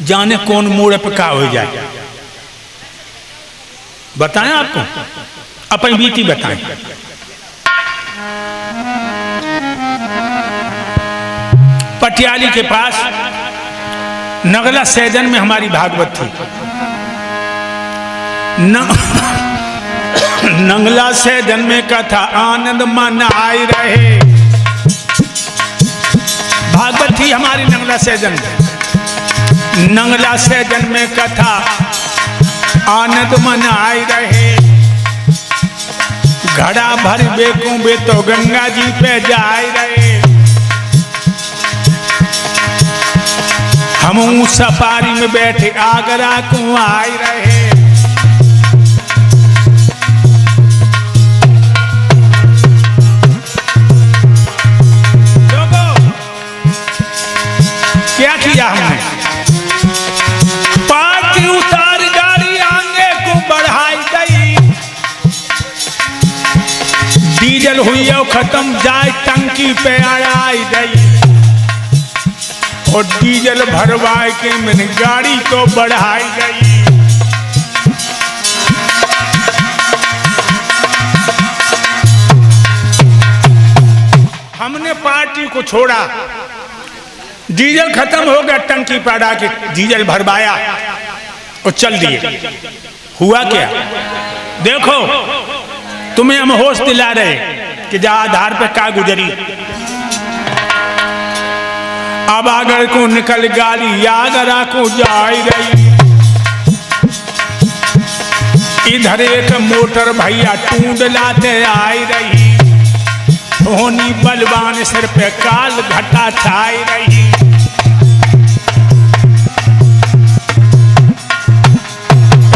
जाने कौन मोड़ पे का हो जाए। बताएं आपको, अपनी बीती बताएं। पटियाली के पास नगला सैदन में हमारी भागवत थी। नंगला सैदन में कथा आनंद मन आई रहे। भागवत थी हमारी नंगला सैदन में। नंगला सैदन में कथा आनंद मन आई रहे। घड़ा भर बेकूं बे तो गंगा जी पे जाए रहे। हम सफारी में बैठे आगरा को आए रहे। क्या किया हमने? पार्टी उतार गाड़ी आगे को बढ़ाई गई। डीजल हुई और खत्म जाए टंकी पे आई गई। और डीजल भरवाए के मैंने गाड़ी तो बढ़ाई गई। हमने पार्टी को छोड़ा, डीजल खत्म हो गया, टंकी पर आके डीजल भरवाया और चल दिए। हुआ क्या? देखो, तुम्हें हम होश दिला रहे कि जा आधार पे का गुजरी। अब आगर को निकल गाड़ी आगरा को जाई रही। इधर एक मोटर भैया टूंड लाते आई रही। होनी बलवान सिर पे काल घटा छाई रही।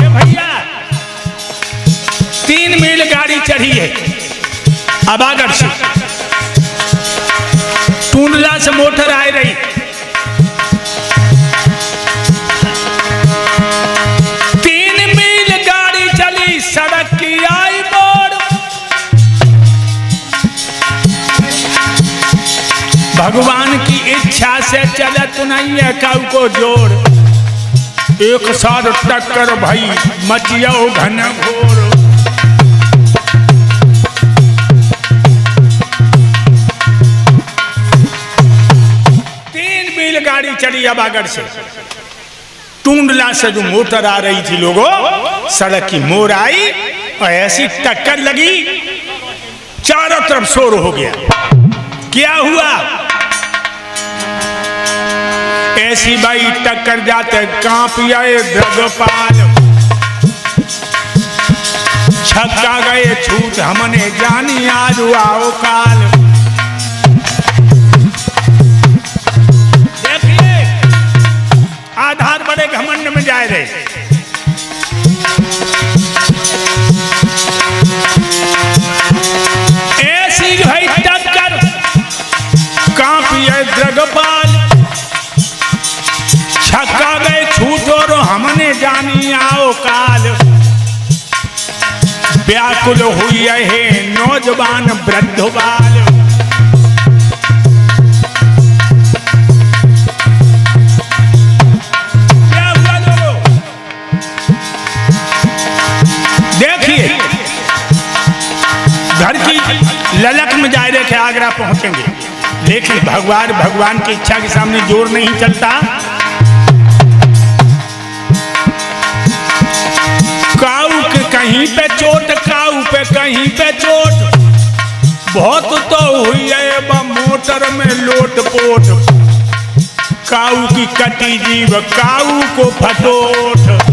भैया 3 मील गाड़ी चढ़ी है अबागढ़ से। टूंडला से मोटर आ रही। सड़क की आई मोड़। भगवान की इच्छा से चलत नहीं है काऊ को जोड़। एक साथ टक्कर भई मचियो घन घोर। 3 मील गाड़ी चली अबागढ़ से। टूंडला से जो मोटर आ रही थी लोगों, सड़क की मोड़ आई और ऐसी टक्कर लगी, चारों तरफ शोर हो गया। क्या हुआ? ऐसी भाई टक्कर जाते कांप आए द्रगपाल। छक्का गए छूट हमने जानी आज आओ काल। आधार बड़े घमंड में जाए रहे। ऐसी भाई टक्कर कांपिए द्रगपाल। छक्का गए छूट और हमने जानी आओ काल। व्याकुल हुई है नौजवान वृद्ध बाल। देखिए, घर की ललक में जा रहे थे आगरा पहुंचेंगे, लेकिन भगवान की इच्छा के सामने जोर नहीं चलता। काऊ के कहीं पे चोट, काऊ पे कहीं पे चोट। बहुत तो हुई है मोटर में लोट पोट। काऊ की कटी जीव काऊ को फटोट।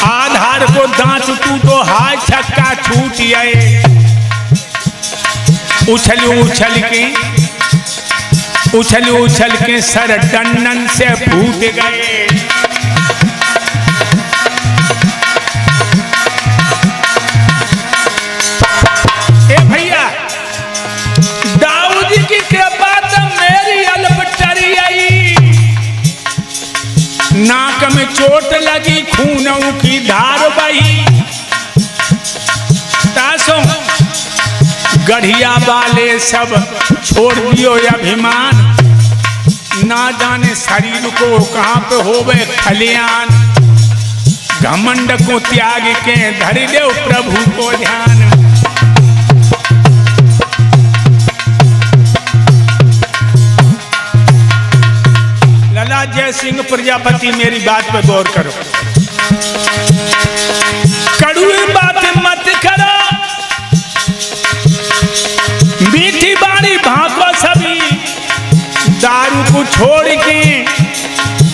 आधार को दांत टूटो, हाथ छक्का छूट आए। उछल के सर डंडन से फूट गए। ए भैया, दाऊद की कृपा तो मेरी अलबटरी आई। में चोट लगी, खूनों की धार बही। तासो गढ़िया वाले सब छोड़ दियो अभिमान, ना जाने शरीर को कहाँ पे होवे खलियान। घमंड को त्याग के धरि देव प्रभु को ध्यान। लला जय सिंह प्रजापति मेरी बात पे गौर करो, कड़ुई बात मत करो, मीठी बाणी भागो सभी। दारू को छोड़ के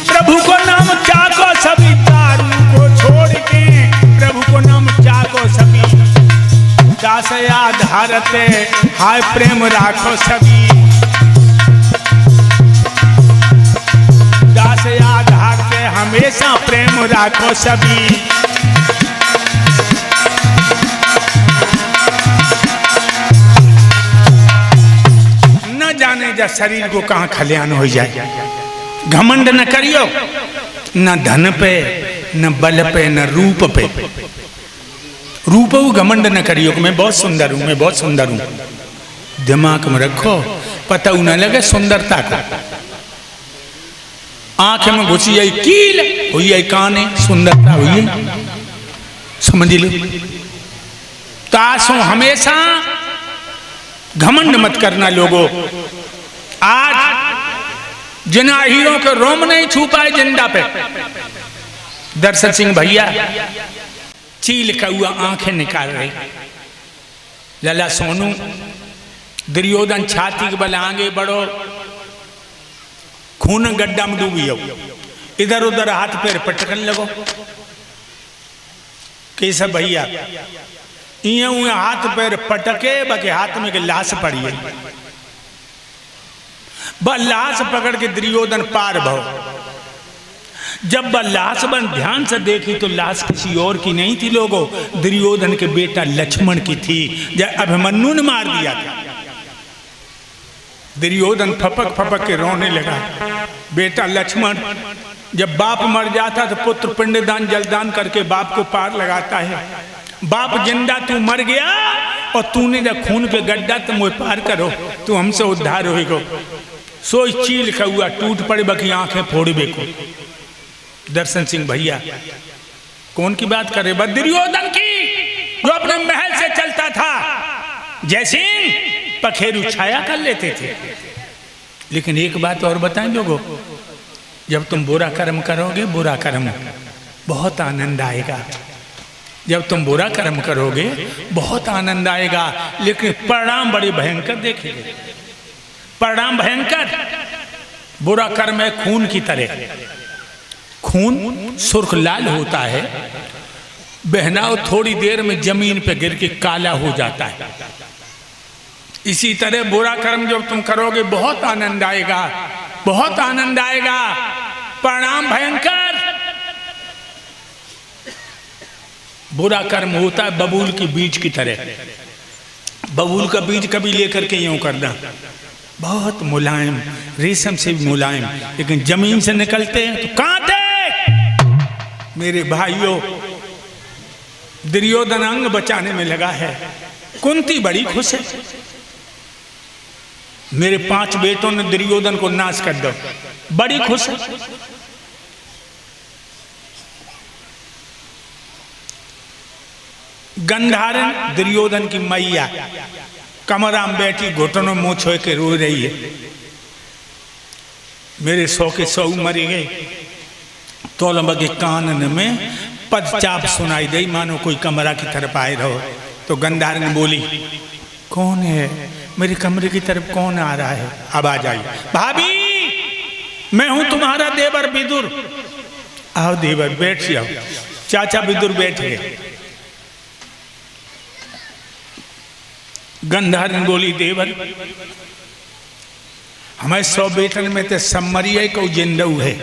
प्रभु को नाम चाको सभी, दारू को छोड़ के प्रभु को नाम चाको सभी। दास आधारते हाय प्रेम राखो सभी, दास आधार पे हमेशा प्रेम राखो सभी। न जाने जा शरीर को कहाँ खलियान हो जाए। घमंड न करियो, न धन पे न बल पे न रूप पे। रूप घमंड न करियो कि मैं बहुत सुंदर हूं, मैं बहुत सुंदर हूं। दिमाग में रखो, पता न लगे सुंदरता का। आंख में घुसी आई कील हुई आई काने, सुंदरता हुई समझ लो। तासो हमेशा घमंड मत करना लोगों। आज जिना हीरों के रोम नहीं छू पाए जिंदा पे, दर्शन सिंह भैया चील का हुआ आंखें निकाल रही। लला सोनू दुर्योधन छाती के बल आगे बढ़ो, खून गड्ढा में डूबी हो, इधर उधर हाथ पैर पटकन लगो। कैसा भैया इं हाथ पैर पटके बाकी हाथ में के लाश पड़ी है। लाश पकड़ के दुर्योधन पार भव। जब लाश बन ध्यान से देखी तो लाश किसी और की नहीं थी लोगों, दुर्योधन के बेटा लक्ष्मण की थी, जब अभिमन्यु ने मार दिया था। दुर्योधन फपक फपक के रोने लगा। बेटा लक्ष्मण, जब बाप मर जाता तो पुत्र पिंडदान जलदान करके बाप को पार लगाता है। बाप जिंदा तू मर गया और तूने जब खून के गड्ढा तुम वो पार करो, तू हमसे उद्धार होएगो। सोच चील का हुआ टूट पड़े बाकी आंखें फोड़ बेको। दर्शन सिंह भैया कौन की बात कर रहे? दुर्योधन की, जो अपने महल से चलता था। जैसे पखेरु छाया कर लेते थे। लेकिन एक बात और बताएं लोगों, जब तुम बुरा कर्म करोगे, बुरा कर्म बहुत आनंद आएगा। जब तुम बुरा कर्म करोगे बहुत आनंद आएगा, लेकिन परिणाम बड़े भयंकर देखेंगे। परिणाम भयंकर। बुरा कर्म है खून की तरह। खून सुर्ख लाल होता है, बहना थोड़ी देर में जमीन पे गिर के काला हो जाता है। इसी तरह बुरा कर्म जब तुम करोगे बहुत आनंद आएगा, बहुत आनंद आएगा। परिणाम भयंकर। बुरा कर्म होता है बबूल की बीज की तरह। बबूल का बीज कभी लेकर के यूं करना, बहुत मुलायम, रेशम से भी मुलायम, लेकिन जमीन से निकलते हैं तो कांटे। मेरे भाइयों, दुर्योधन अंग बचाने में लगा है। कुंती बड़ी खुश है। मेरे 5 बेटों ने दुर्योधन को नाश कर दो, बड़ी खुश है। गंधारण दुर्योधन की मैया कमरा में बैठी घुटनों मुंह छोड़ के रो रही है। मेरे 100 के 100 मरी गए। तोलम के कानन में पदचाप सुनाई दई, मानो कोई कमरा की तरफ आए रहो। तो गंधारण बोली, कौन है? मेरे कमरे की तरफ कौन आ रहा है? आवाज आई, भाभी मैं हूं तुम्हारा देवर विदुर। आओ देवर, बैठ जाओ। चाचा विदुर बैठ गए। गंधारण बोली, देवर हमारे 100 बेटन में तो सम्मरिया को जिंदऊ है।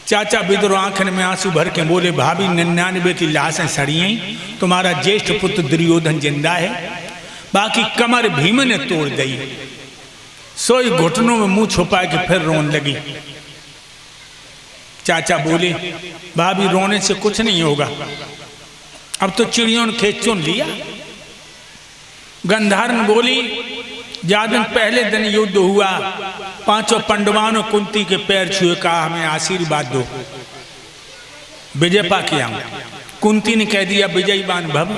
चाचा विदुर आंखन में आंसू भर के बोले, भाभी 99 की लाशें सड़ी हैं, तुम्हारा ज्येष्ठ पुत्र दुर्योधन जिंदा है, बाकी कमर भीम ने तोड़ दी। सोई घुटनों में मुंह छुपा के फिर रोन लगी। चाचा बोले भाभी रोने से कुछ नहीं होगा, अब तो चिड़ियों ने खेत चुन लिया। गंधारण बोली ज्यादा दिन पहले दिन युद्ध हुआ, पांचों पांडवों ने कुंती के पैर छुए, कहा हमें आशीर्वाद दो, विजय पा के आऊं। कुंती ने कह दिया विजयवान भव,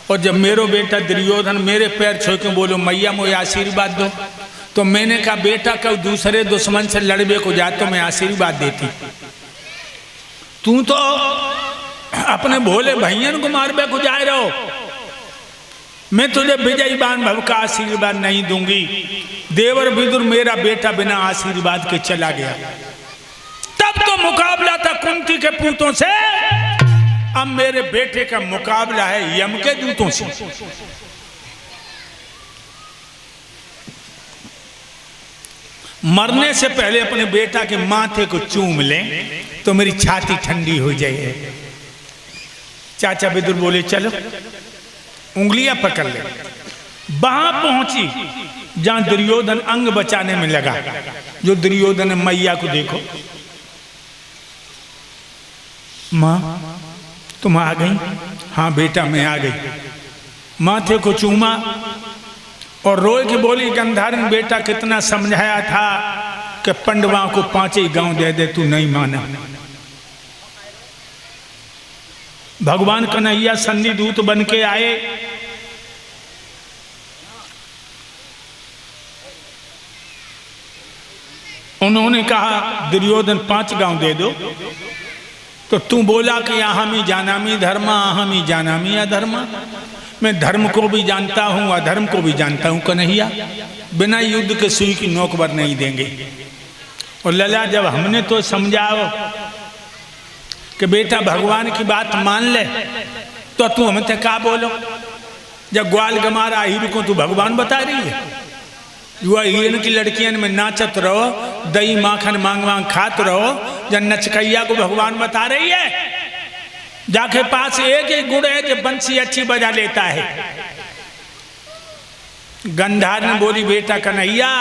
और जब मेरो बेटा दुर्योधन मेरे पैर छू के बोलो मैया मुझे आशीर्वाद दो, तो मैंने कहा बेटा कब दूसरे दुश्मन से लड़बे को जा तो मैं आशीर्वाद देती, तू तो अपने भोले भैयन को मारबे को जा रहे हो, मैं तुझे विजयवान भव का आशीर्वाद नहीं दूंगी। देवर विदुर मेरा बेटा बिना आशीर्वाद के चला गया। तब तो मुकाबला था कुंती के पूतों से, अब मेरे बेटे का मुकाबला है यम के दूतों से। मरने से पहले अपने बेटा के माथे को चूम लें तो मेरी छाती ठंडी हो जाए। चाचा विदुर बोले चलो, उंगलियां पकड़ ले। वहां पहुंची जहां दुर्योधन अंग बचाने में लगा। जो दुर्योधन मैया को देखो, मां तुम आ गई? हाँ बेटा मैं आ गई। माथे को चूमा और रोए के बोली गंधारण बेटा कितना समझाया था कि पांडवों को 5 ही गांव दे दे, तू नहीं माना। भगवान कन्हैया सन्नी दूत बन के आए। उन्होंने कहा दुर्योधन 5 गांव दे दो, तो तू बोला कि अहमी जानामी धर्मा, अहमी जानामी अधर्मा। मैं धर्म को भी जानता हूं अधर्म को भी जानता हूं कन्हैया, बिना युद्ध के सुई की नोक पर नहीं देंगे। और लला जब हमने तो समझाओ कि बेटा भगवान की बात मान ले, तो तू हमें तो क्या बोलो? जब ग्वाल गमारा हीरो को तू भगवान बता रही है, युवा हिरन की लड़कियन में नाचत रहो, दही माखन मांग मांग खात रहो, जब नचकैया को भगवान बता रही है। जाके पास एक ही गुड़ है जो बंसी अच्छी बजा लेता है। गंधारण बोली बेटा कन्हैया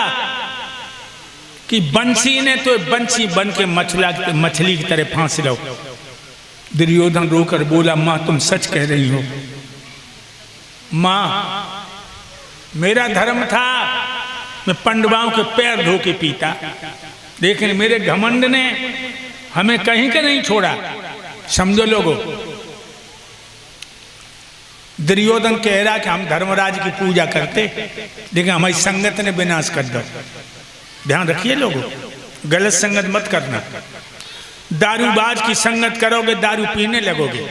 कि बंसी ने तो बंसी बन के मछली की तरह फांस लो। दुर्योधन रोकर बोला मां तुम सच कह रही हो। मां मेरा धर्म था मैं पांडवों के पैर धो के पीता, लेकिन मेरे घमंड ने हमें कहीं के नहीं छोड़ा। समझो लोगों, दुर्योधन कह रहा कि हम धर्मराज की पूजा करते, लेकिन हमारी संगत ने विनाश कर दो। ध्यान रखिए लोगों, गलत संगत मत करना। दारूबाज की संगत करोगे दारू पीने लगोगे,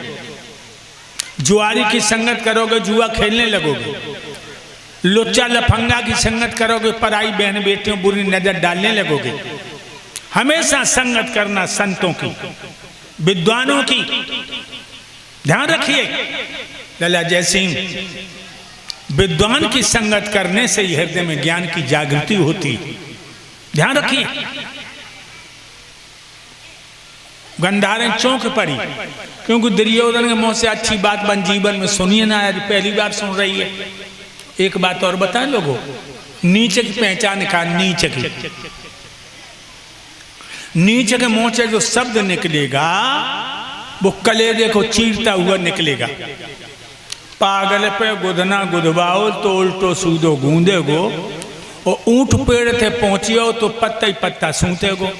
जुआरी की संगत करोगे जुआ खेलने लगोगे, लुच्चा लफंगा की संगत करोगे पराई बहन बेटियों बुरी नजर डालने लगोगे। हमेशा संगत करना संतों की, विद्वानों की। ध्यान रखिए लला जय सिंह, विद्वान की संगत करने से ही हृदय में ज्ञान की जागृति होती। ध्यान रखिए। गंधारण चौंक पड़ी, क्योंकि दुर्योधन के मुंह से अच्छी बात बन जीवन में सुनिए ना, आज पहली बार सुन रही है। एक बात और बताएं लोगों, नीचे की पहचान का, नीचे की, नीचे के मुंह से जो शब्द निकलेगा वो कलेजे को चीरता हुआ निकलेगा। पागल पे गुदना गुदवाओ तो उल्टो सूदो गूंदे गो, और ऊंट पेड़ थे पहुंचियो तो पत्ता ही पत्ता सूते गो।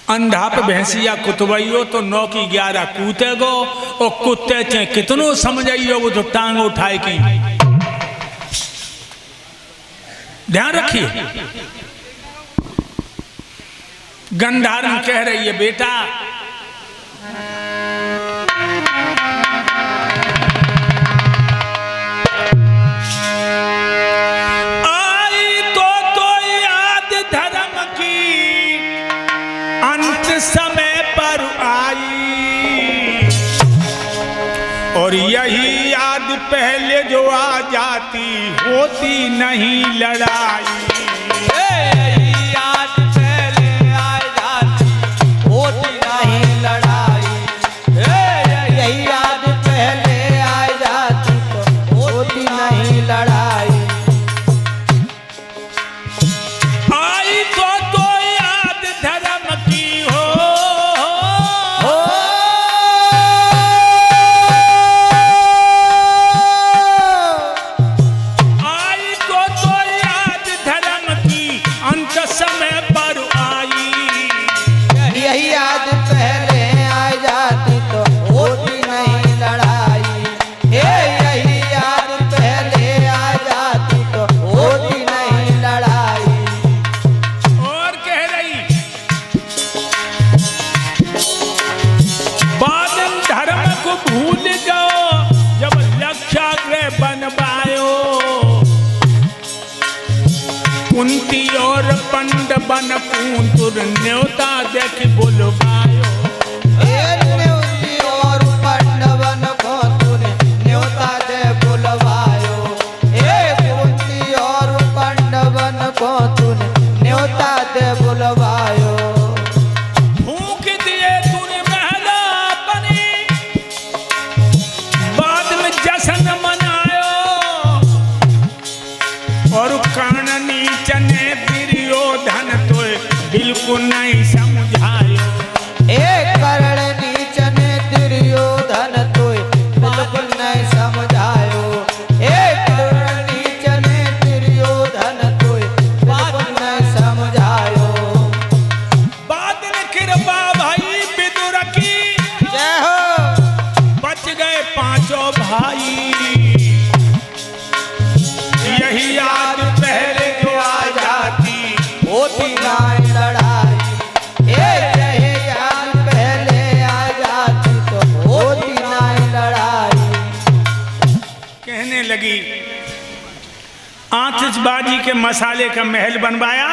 अंधा पे भैंसिया कुतवइयो तो 9 की 11 कूते गो, और कुत्ते चे कितनो समझाइयो वो तो टांग उठाए की। ध्यान रखिए। गंधारण कह रही है बेटा आई तो याद धर्म की अंत समय पर आई, और यही याद पहले जो आ जाती होती नहीं लड़ाई। कुंती और पंडवन कुंतुर न्योता देख बुलवायो। न्योती और पंडवन कुंतुर न्योता दे बुलवायो। कुंती और पंडवन कुंतुर न्योता दे बुलवायो। फूंक दिए तूने महला अपने, बाद में जश्न मनायो। और काननी चने दुर्योधन तो बिल्कुल नहीं समझायो। कर्ण नीचन दुर्योधन तो बिल्कुल नहीं समझायो। कर्ण नीचन दुर्योधन तो बिल्कुल नहीं समझायो। बाद में कृपा भाई विदुर की, जय हो। बच गए पांचों भाई। यही याद पहले जो आ जाती होती नाई लड़ाई। यही याद पहले आ जाती तो होती नाई लड़ाई। कहने लगी आतिशबाजी के मसाले का महल बनवाया,